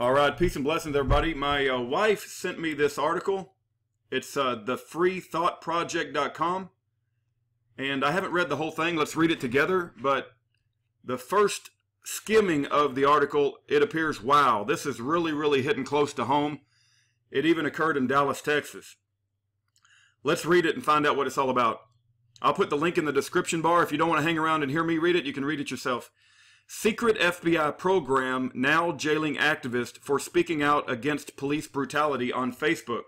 All right, peace and blessings, everybody. My wife sent me this article. It's thefreethoughtproject.com, and I haven't read the whole thing. Let's read it together. But the first skimming of the article, it appears, wow, this is really hitting close to home. It even occurred in Dallas, Texas. Let's read it and find out what it's all about. I'll put the link in the description bar. If you don't want to hang around and hear me read it, you can read it yourself. Secret FBI program now jailing activist for speaking out against police brutality on Facebook.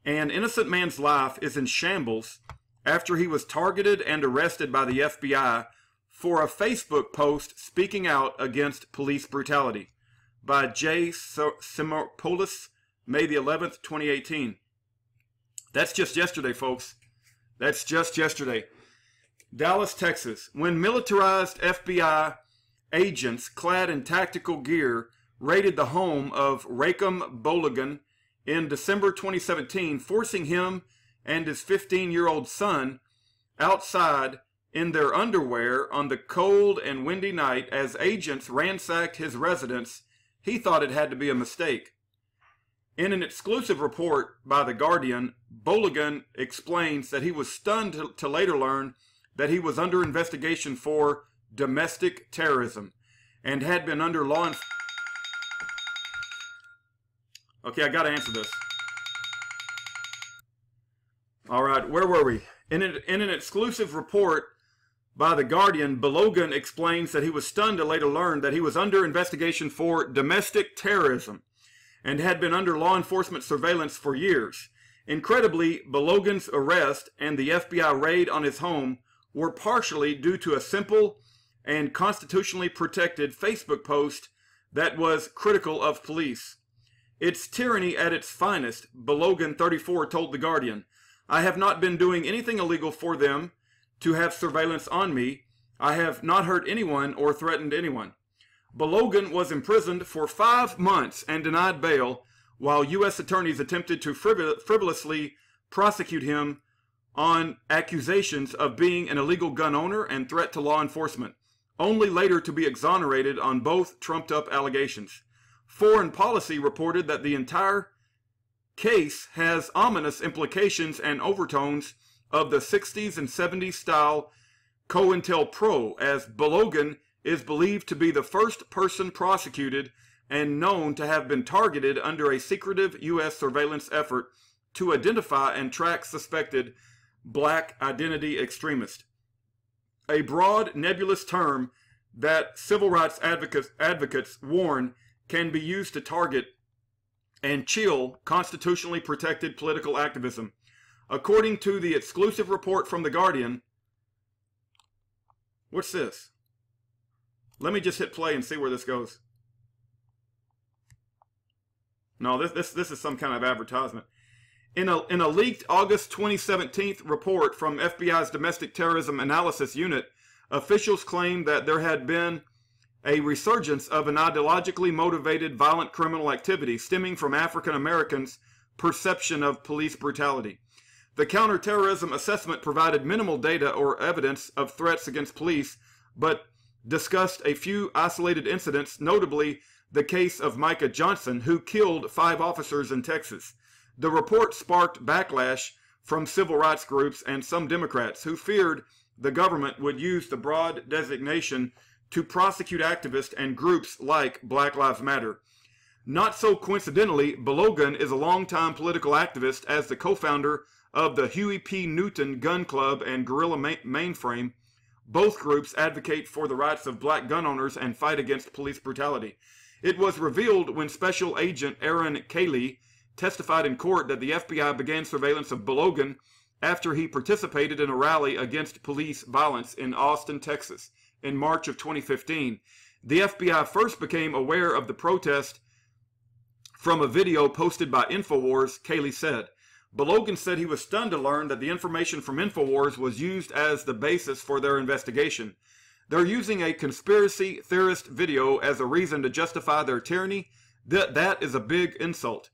An innocent man's life is in shambles after he was targeted and arrested by the FBI for a Facebook post speaking out against police brutality. By J. Simopoulos, May the 11th, 2018. That's just yesterday, folks. That's just yesterday. Dallas, Texas. When militarized FBI agents clad in tactical gear raided the home of Rakem Balogun in December 2017, forcing him and his 15-year-old son outside in their underwear on the cold and windy night as agents ransacked his residence, he thought it had to be a mistake. In an exclusive report by The Guardian, Balogun explains that he was stunned to later learn that he was under investigation for domestic terrorism and had been under law enforcement. Okay, I got to answer this. All right, where were we? In an exclusive report by The Guardian, Balogun explains that he was stunned to later learn that he was under investigation for domestic terrorism and had been under law enforcement surveillance for years. Incredibly, Balogun's arrest and the FBI raid on his home were partially due to a simple and constitutionally protected Facebook post that was critical of police. It's tyranny at its finest, Balogun, 34, told The Guardian. I have not been doing anything illegal for them to have surveillance on me. I have not hurt anyone or threatened anyone. Balogun was imprisoned for 5 months and denied bail while U.S. attorneys attempted to frivolously prosecute him on accusations of being an illegal gun owner and threat to law enforcement, only later to be exonerated on both trumped-up allegations. Foreign Policy reported that the entire case has ominous implications and overtones of the 60s and 70s style COINTELPRO, as Balogun is believed to be the first person prosecuted and known to have been targeted under a secretive U.S. surveillance effort to identify and track suspected black identity extremists. A broad, nebulous term that civil rights advocates warn can be used to target and chill constitutionally protected political activism. According to the exclusive report from The Guardian, what's this? Let me just hit play and see where this goes. No, this is some kind of advertisement. In a leaked August 2017 report from FBI's Domestic Terrorism Analysis Unit, officials claimed that there had been a resurgence of an ideologically motivated violent criminal activity stemming from African Americans' perception of police brutality. The counterterrorism assessment provided minimal data or evidence of threats against police, but discussed a few isolated incidents, notably the case of Micah Johnson, who killed 5 officers in Texas. The report sparked backlash from civil rights groups and some Democrats who feared the government would use the broad designation to prosecute activists and groups like Black Lives Matter. Not so coincidentally, Balogun is a longtime political activist as the co-founder of the Huey P. Newton Gun Club and Guerrilla Mainframe. Both groups advocate for the rights of black gun owners and fight against police brutality. It was revealed when Special Agent Aaron Cayley testified in court that the FBI began surveillance of Balogun after he participated in a rally against police violence in Austin, Texas, in March of 2015. The FBI first became aware of the protest from a video posted by InfoWars, Cayley said. Balogun said he was stunned to learn that the information from InfoWars was used as the basis for their investigation. They're using a conspiracy theorist video as a reason to justify their tyranny. That is a big insult.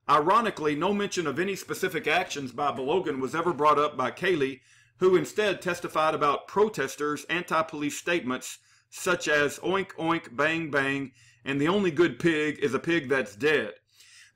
Ironically, no mention of any specific actions by Balogun was ever brought up by Cayley, who instead testified about protesters' anti-police statements such as oink oink bang bang and the only good pig is a pig that's dead.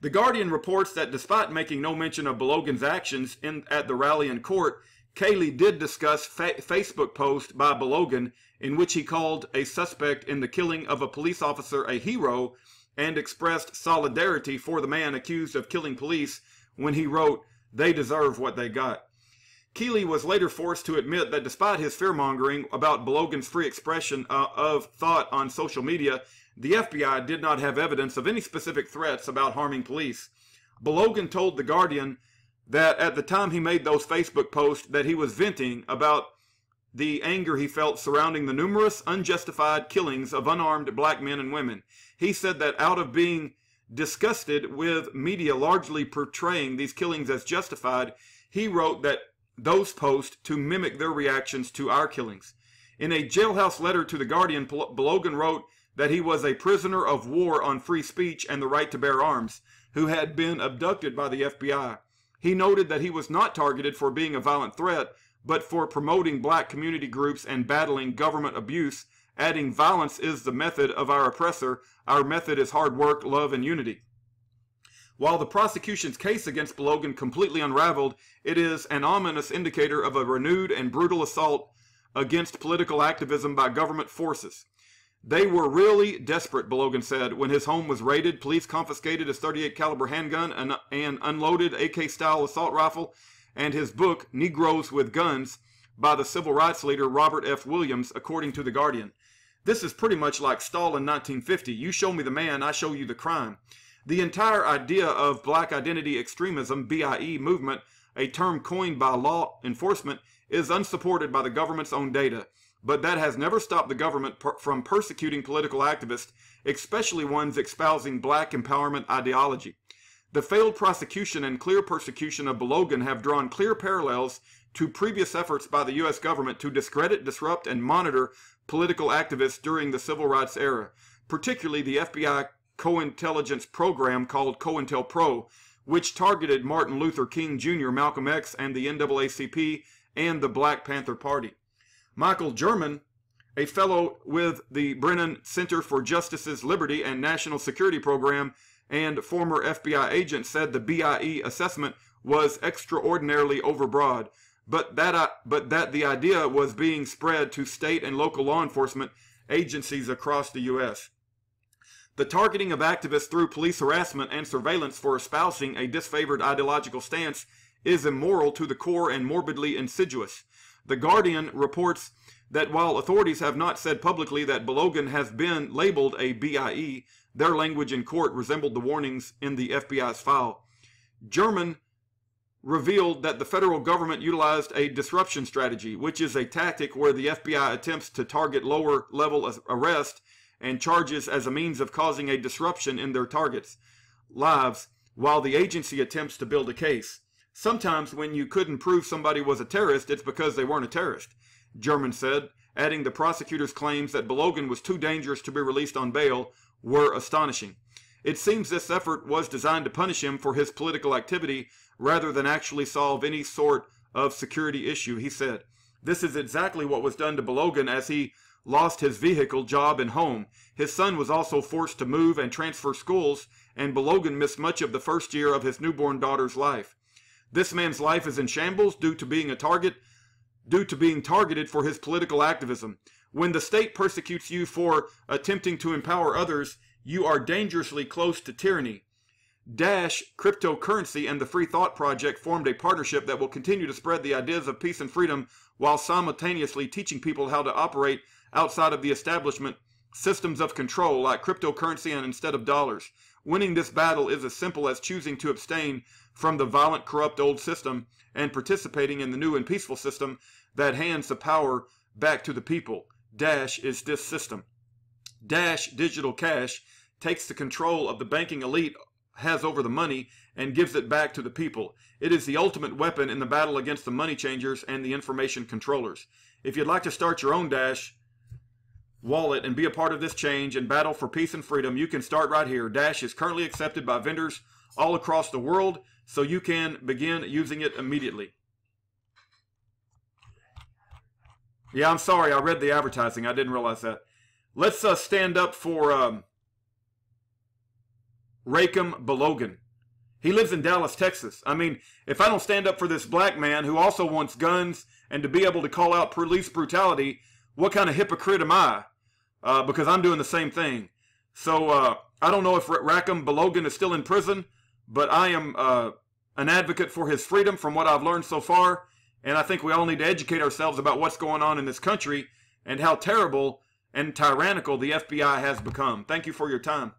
The Guardian reports that despite making no mention of Balogun's actions at the rally in court, Cayley did discuss Facebook post by Balogun in which he called a suspect in the killing of a police officer a hero and expressed solidarity for the man accused of killing police when he wrote, "They deserve what they got." Cayley was later forced to admit that despite his fear-mongering about Balogun's free expression of thought on social media, the FBI did not have evidence of any specific threats about harming police. Balogun told The Guardian that at the time he made those Facebook posts that he was venting about the anger he felt surrounding the numerous unjustified killings of unarmed black men and women. He said that out of being disgusted with media largely portraying these killings as justified, he wrote that those posts to mimic their reactions to our killings. In a jailhouse letter to The Guardian, Balogun wrote that he was a prisoner of war on free speech and the right to bear arms, who had been abducted by the FBI. He noted that he was not targeted for being a violent threat, but for promoting black community groups and battling government abuse, adding, "Violence is the method of our oppressor. Our method is hard work, love, and unity." While the prosecution's case against Balogun completely unraveled, it is an ominous indicator of a renewed and brutal assault against political activism by government forces. "They were really desperate," Balogun said. When his home was raided, police confiscated his .38 caliber handgun and unloaded AK-style assault rifle, and his book, Negroes with Guns, by the civil rights leader Robert F. Williams, according to The Guardian. This is pretty much like Stalin 1950. You show me the man, I show you the crime. The entire idea of Black Identity Extremism, BIE movement, a term coined by law enforcement, is unsupported by the government's own data. But that has never stopped the government from persecuting political activists, especially ones espousing black empowerment ideology. The failed prosecution and clear persecution of Balogun have drawn clear parallels to previous efforts by the U.S. government to discredit, disrupt, and monitor political activists during the civil rights era, particularly the FBI co-intelligence program called COINTELPRO, which targeted Martin Luther King Jr., Malcolm X, and the NAACP and the Black Panther Party. Michael German, a fellow with the Brennan Center for Justice's Liberty and National Security Program and former FBI agent, said the BIE assessment was extraordinarily overbroad, but that the idea was being spread to state and local law enforcement agencies across the U.S. The targeting of activists through police harassment and surveillance for espousing a disfavored ideological stance is immoral to the core and morbidly insidious. The Guardian reports that while authorities have not said publicly that Balogun has been labeled a BIE, their language in court resembled the warnings in the FBI's file. German revealed that the federal government utilized a disruption strategy, which is a tactic where the FBI attempts to target lower-level arrest and charges as a means of causing a disruption in their targets' lives, while the agency attempts to build a case. Sometimes when you couldn't prove somebody was a terrorist, it's because they weren't a terrorist, German said, adding the prosecutor's claims that Balogun was too dangerous to be released on bail were astonishing. It seems this effort was designed to punish him for his political activity rather than actually solve any sort of security issue, he said. This is exactly what was done to Balogun as he lost his vehicle, job, and home. His son was also forced to move and transfer schools, and Balogun missed much of the first year of his newborn daughter's life. This man's life is in shambles due to being targeted for his political activism. When the state persecutes you for attempting to empower others, you are dangerously close to tyranny. Dash Cryptocurrency and the Free Thought Project formed a partnership that will continue to spread the ideas of peace and freedom while simultaneously teaching people how to operate outside of the establishment systems of control like cryptocurrency and instead of dollars. Winning this battle is as simple as choosing to abstain from the violent, corrupt old system and participating in the new and peaceful system that hands the power back to the people. Dash is this system. Dash Digital Cash takes the control of the banking elite has over the money and gives it back to the people. It is the ultimate weapon in the battle against the money changers and the information controllers. If you'd like to start your own Dash wallet and be a part of this change and battle for peace and freedom, you can start right here. Dash is currently accepted by vendors all across the world, so you can begin using it immediately. Yeah, I'm sorry, I read the advertising. I didn't realize that. Let's stand up for Rakem Balogun. He lives in Dallas, Texas. I mean, if I don't stand up for this black man who also wants guns and to be able to call out police brutality, what kind of hypocrite am I? Because I'm doing the same thing. So I don't know if Rakem Balogun is still in prison, but I am an advocate for his freedom from what I've learned so far. And I think we all need to educate ourselves about what's going on in this country and how terrible and tyrannical the FBI has become. Thank you for your time.